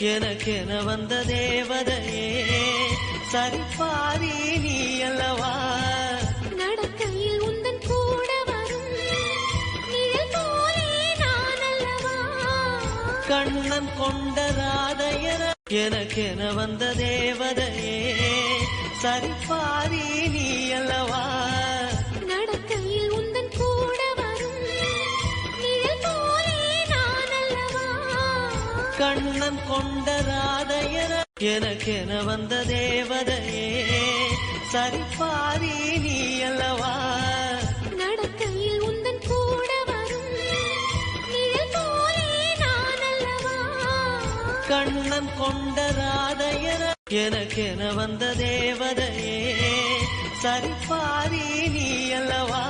எனக்கென வந்த தேவதையே சரிபாரி நீ அல்லவா நடக்கையில் உந்தன் கூட வரும் நிழல் போலே நான் அல்லவா கண்ணன் கொண்ட ராதையர எனக்கென வந்த தேவதையே சரிபாரி நீ அல்லவா நடக்கையில் உந்தன் கூட வரும் நிழல் போலே நான் அல்லவா கண்ணன் கொண்ட ராதையர எனக்கென வந்த தேவதையே சரிபாரி நீ அல்லவா நடக்கையில் உந்தன் கூட வரும் நிழல் போலே நான் அல்லவா கண்ணன் கொண்ட ராதையர எனக்கென வந்த தேவதையே சரிபாரி நீ அல்லவா